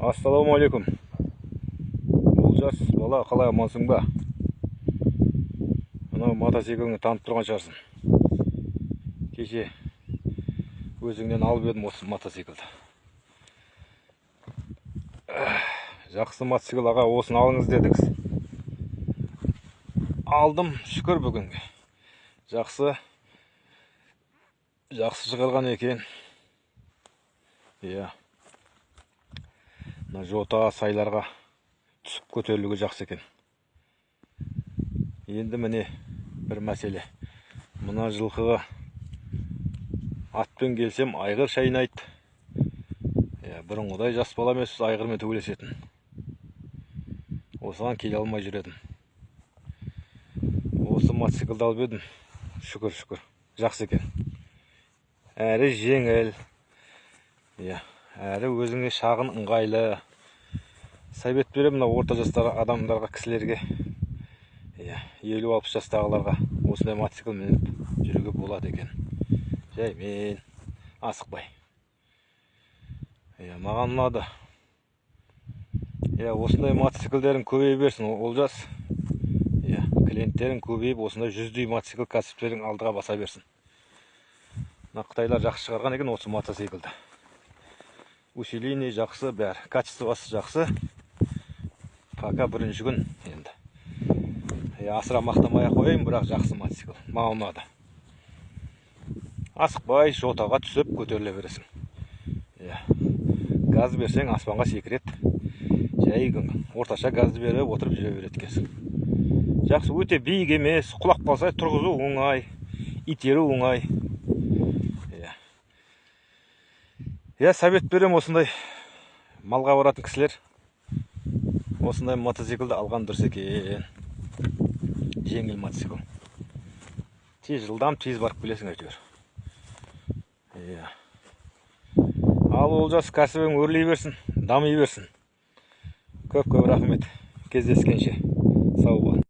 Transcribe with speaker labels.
Speaker 1: Ассалаумағалейкум. Олжас, бала, қалай амансың ба? Мынау мотоцикліңді танып тұрған шығарсың. Кеше өзіңнен алып едім осы мотоциклді. Жақсы мотоцикл аға, осыны алыңыз дедіңіз. Алдым, шүкір бүгінге. Жақсы шығарған екен. Иә. Жота сайларға түсіп көтерілуге жақсы екен. Енді міне бір мәселе. Мына жылқыға атпен келсем айғыр шайнайды. Бұрынғыдай жас бала емес, айғырмен төбелесетін. Осыған келе алмай жүредім. Осы мотоциклді алып едім. Шүкір. Жақсы екен. Әрі жеңіл. Әрі өзіңе шағын ыңғайлы. Совет берем мына орта жастағы адамдарға, кісілерге, 50-60 жастағыларға осындай мотоцикл мініп жүруге болады екен. Жаймен, асықпай. Маған ұнады. Осындай мотоциклдерің көбейе берсін, Олжас. Клиенттерің көбейіп, осындай 100-дей мотоцикл кәсіптерің алдыға баса берсін. Қытайлар жақсы шығарған екен осы мотоциклді. Усиление жақсы, бәрі. Качествосы жақсы. Пока бірінші күн енді. Асыра мақтамай қойайын, бірақ жақсы мотоцикл. Маған ұнады. Асықпай, жотаға түсіп көтеріле бересің. Газ берсең, аспанға секіреді. Жай орташа газды беріп отырып жүре береді екенсің. Жақсы, өте биік емес, құлап қалса тұрғызу оңай, итеру оңай. Совет берем осындай малға баратын кісілер. Осындай мотоциклді алған дұрыс екен. Жеңіл мотоцикл. Тез жылдам, тез барып келесің әйтеуір. Ал Олжас, кәсібің өрлей берсін, дами берсін. Көп рахмет. Кездескенше. Сау бол.